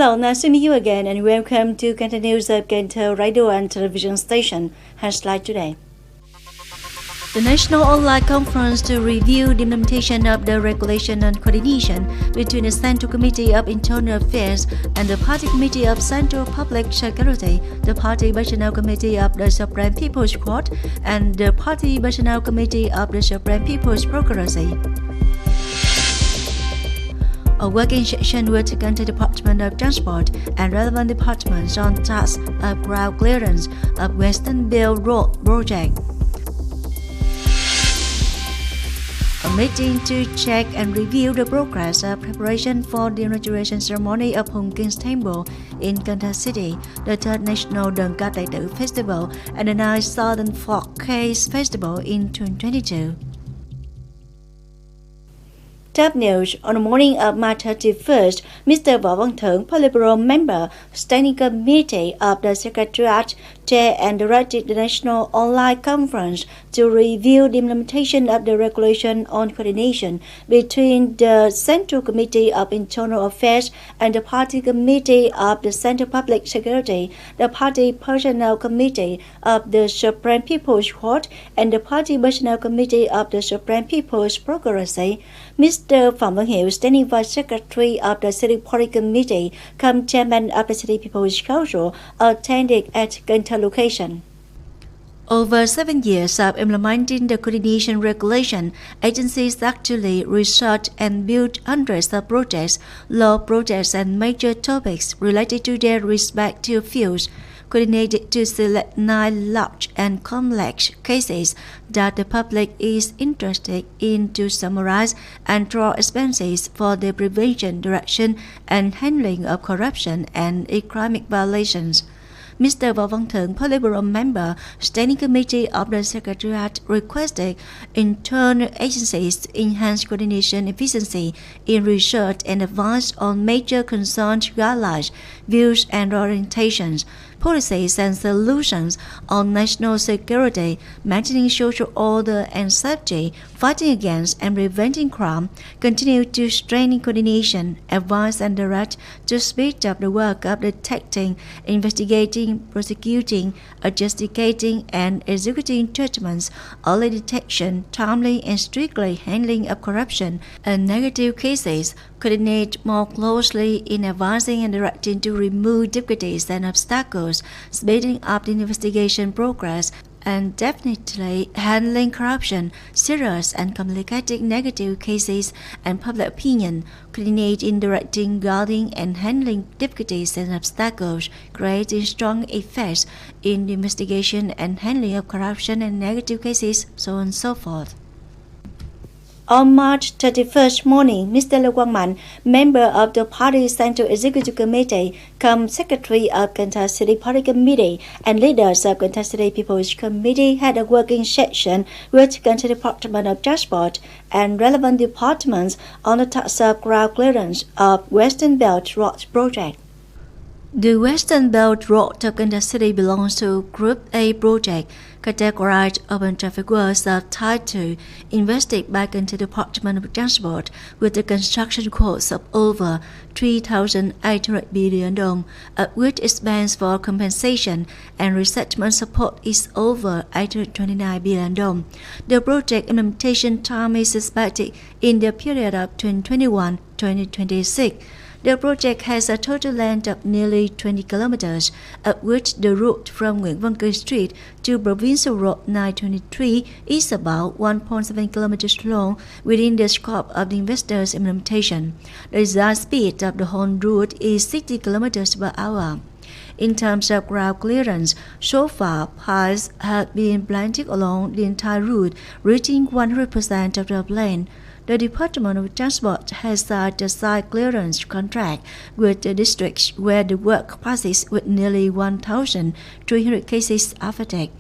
Hello, nice to meet you again and welcome to Cần Thơ News of Cần Thơ Radio and Television Station. Highlight today. The National Online Conference to review the implementation of the regulation on coordination between the Central Committee of Internal Affairs and the Party Committee of Central Public Security, the Party National Committee of the Supreme People's Court, and the Party National Committee of the Supreme People's Procuracy. A working session with the Cần Thơ Department of Transport and relevant departments on task of ground clearance of Western Belt Road project. A meeting to check and review the progress of preparation for the inauguration ceremony of Hùng King's Temple in Cần Thơ City, the third National Đơn Ca Tài Tử Festival and the ninth Southern Folk Case Festival in 2022. Top news. On the morning of March 31st, Mr. Võ Văn Thưởng, Politburo member, Standing Committee of the Secretariat, Chair and directed the National Online Conference to review the implementation of the regulation on coordination between the Central Committee of Internal Affairs and the Party Committee of the Central Public Security, the Party Personnel Committee of the Supreme People's Court, and the Party Personnel Committee of the Supreme People's Procuracy. Mr. Phạm Văn Hiệu, Standing Vice Secretary of the City Party Committee, cum Chairman of the City People's Council, attended at Cần Thơ location. Over 7 years of implementing the coordination regulation, agencies actually researched and built hundreds of projects, law projects, and major topics related to their respective fields, coordinated to select 9 large and complex cases that the public is interested in to summarize and draw expenses for the prevention, direction, and handling of corruption and economic violations. Mr. Võ Văn Thưởng, Politburo member, Standing Committee of the Secretariat, requested internal agencies to enhance coordination efficiency in research and advice on major concerns, guidelines, views and orientations, policies and solutions on national security, maintaining social order and safety, fighting against and preventing crime, continue to strengthen coordination, advise and direct to speed up the work of detecting, investigating, prosecuting, adjudicating and executing judgments, early detection, timely and strictly handling of corruption and negative cases, coordinate more closely in advising and directing to remove difficulties and obstacles, speeding up the investigation progress, and definitely handling corruption, serious and complicated negative cases and public opinion, coordinate in directing, guarding and handling difficulties and obstacles, creating strong effects in the investigation and handling of corruption and negative cases, so on and so forth. On March 31st morning, Mr. Lê Quang Mạnh, member of the Party Central Executive Committee, cum Secretary of Cần Thơ City Party Committee, and leaders of Cần Thơ City People's Committee had a working session with Cần Thơ Department of Transport and relevant departments on the task of ground clearance of Western Belt Road project. The Western Belt Road of Cần Thơ City belongs to Group A project, categorized urban traffic works of Type 2, invested by Cần Thơ Department of Transport with the construction cost of over 3,800 billion dong, of which expense for compensation and resettlement support is over 829 billion dong. The project implementation time is expected in the period of 2021-2026. The project has a total length of nearly 20 kilometers, of which the route from Nguyễn Văn Cừ Street to Provincial Road 923 is about 1.7 kilometers long within the scope of the investor's implementation. The design speed of the whole route is 60 kilometers per hour. In terms of ground clearance, so far, piles have been planted along the entire route, reaching 100% of the length. The Department of Transport has signed a site clearance contract with the districts where the work passes with nearly 1,300 cases after that.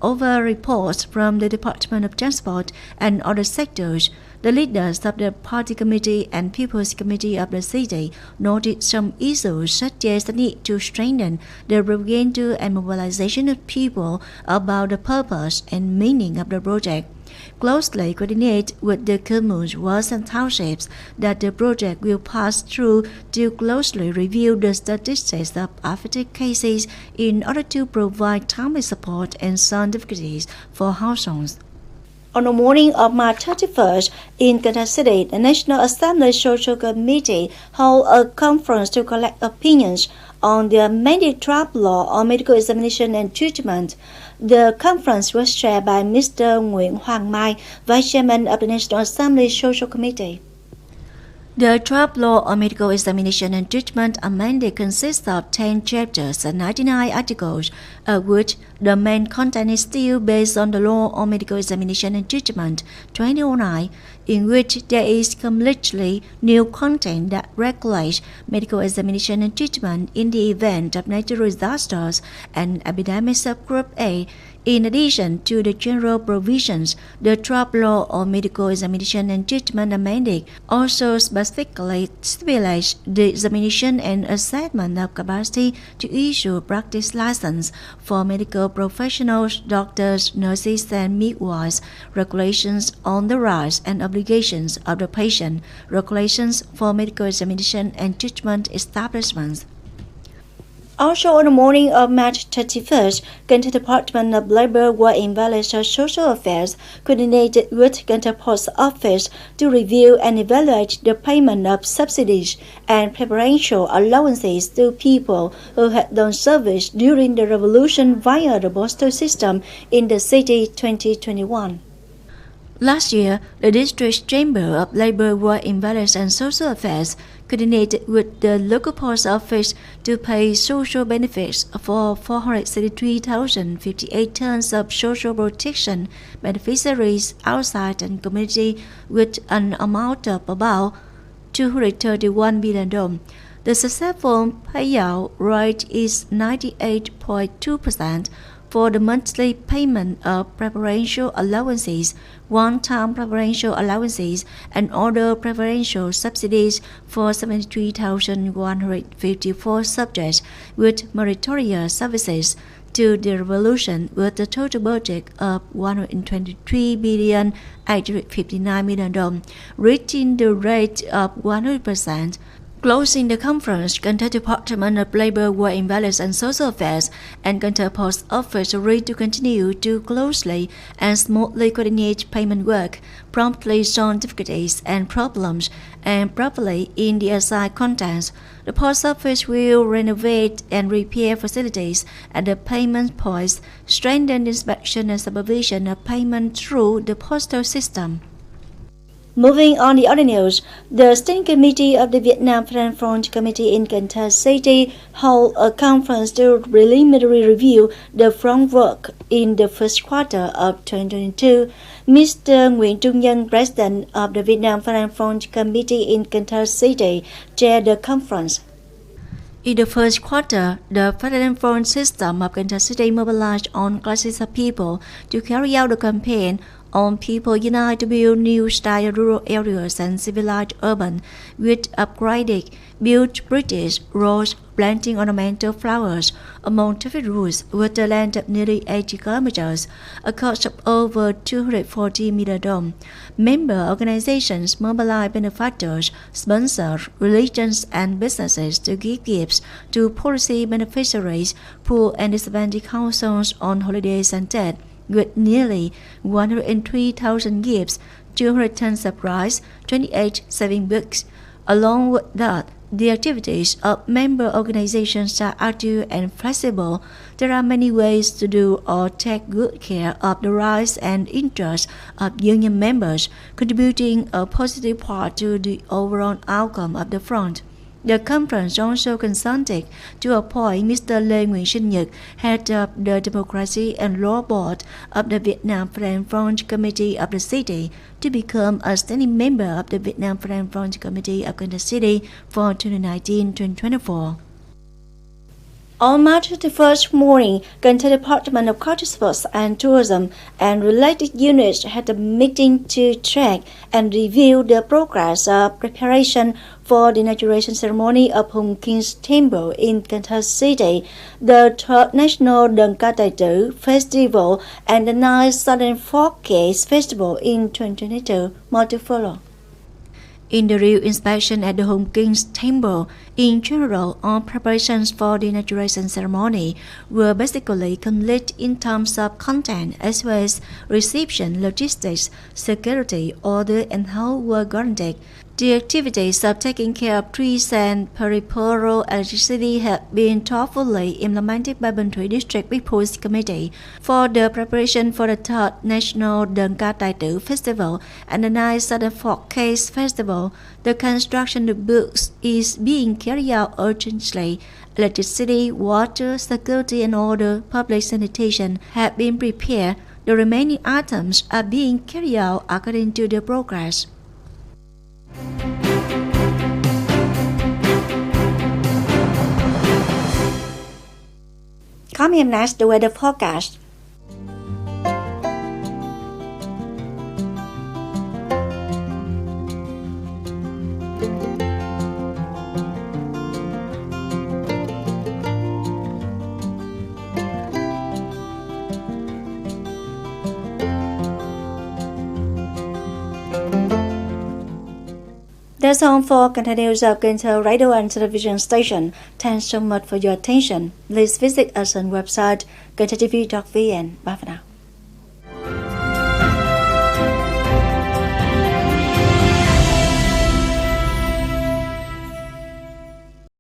Over reports from the Department of Transport and other sectors, the leaders of the Party Committee and People's Committee of the city noted some issues such as the need to strengthen the propaganda and mobilization of people about the purpose and meaning of the project. closely coordinate with the communes, wards and townships that the project will pass through to closely review the statistics of affected cases in order to provide timely support and sound advocacy for households. On the morning of March 31st, in Cần Thơ City, the National Assembly Social Committee held a conference to collect opinions on the amended draft law on medical examination and treatment. The conference was chaired by Mr. Nguyễn Hoàng Mai, Vice Chairman of the National Assembly Social Committee. The draft law on medical examination and treatment amended consists of 10 chapters and 99 articles, of which the main content is still based on the law on medical examination and treatment 2009, in which there is completely new content that regulates medical examination and treatment in the event of natural disasters and epidemics of Group A. In addition to the general provisions, the draft law on medical examination and treatment amended also specifically stipulates the examination and assessment of capacity to issue practice license for medical professionals, doctors, nurses, and midwives, regulations on the rights and obligations of the patient, regulations for medical examination and treatment establishments. Also, on the morning of March 31st, Cần Thơ Department of Labor, Work Invalids and Social Affairs coordinated with Cần Thơ Post Office to review and evaluate the payment of subsidies and preferential allowances to people who had done service during the revolution via the postal system in the city 2021. Last year, the District Chamber of Labor, Work Invalids and Social Affairs coordinated with the local post office to pay social benefits for 463,058 tons of social protection beneficiaries outside the community with an amount of about 231 billion dong. The successful payout rate is 98.2%. For the monthly payment of preferential allowances, one-time preferential allowances, and other preferential subsidies for 73,154 subjects with meritorious services to the revolution with a total budget of 123,859 million dong, reaching the rate of 100%. Closing the conference, Cần Thơ Department of Labor, Work Invalids and Social Affairs and Cần Thơ Post Office agreed to continue to closely and smoothly coordinate payment work, promptly solve difficulties and problems, and properly in the assigned contents. The Post Office will renovate and repair facilities at the payment points, strengthen inspection and supervision of payment through the postal system. Moving on the other news, the Standing Committee of the Vietnam Freedom Front Committee in Cần Thơ City held a conference to preliminary review the front work in the first quarter of 2022. Mr. Nguyễn Trung Nhân, President of the Vietnam Freedom Front Committee in Cần Thơ City, chaired the conference. In the first quarter, the Freedom Front system of Cần Thơ City mobilized all classes of people to carry out the campaign on People Unite to build new style rural areas and civilized urban with upgraded built bridges, roads, planting ornamental flowers among traffic routes with a length of nearly 80 kilometers, a cost of over 240 million dong. Member organizations mobilize benefactors, sponsors, religions, and businesses to give gifts to policy beneficiaries, poor and disadvantaged households on holidays and death, with nearly 103,000 gifts, 200 tons of rice, 28 saving books. Along with that, the activities of member organizations are active and flexible. There are many ways to do or take good care of the rights and interests of union members, contributing a positive part to the overall outcome of the front. The conference also consented to appoint Mr. Lê Nguyễn Sinh Nhật, head of the Democracy and Law Board of the Vietnam Freedom Front Committee of the city, to become a standing member of the Vietnam Freedom Front Committee of Cần Thơ City for 2019-2024. On March 31st morning, Cần Thơ Department of Culture, Sports and Tourism and related units had a meeting to track and review the progress of preparation for the inauguration ceremony of Hùng King's Temple in Cần Thơ City, the third National Đơn Ca Tài Tử Festival, and the ninth Southern Folkcase Festival in 2022. More to follow. In the real inspection at the Hùng King's Temple, in general, all preparations for the inauguration ceremony were basically complete in terms of content as well as reception, logistics, security, order, and health were guaranteed. The activities of taking care of trees and peripheral electricity have been thoughtfully implemented by Bình Thủy District People's Committee for the preparation for the third National Đơn Ca Tài Tử Festival and the ninth Southern Folkcase Festival. The construction of booths is being carried out urgently. Electricity, water, security, and order, public sanitation have been prepared. The remaining items are being carried out according to the progress. Coming up next, the weather forecast. That's all for continuous of Cần Thơ radio and television station. Thanks so much for your attention. Please visit us on website kenthtv.vn. Bye for now.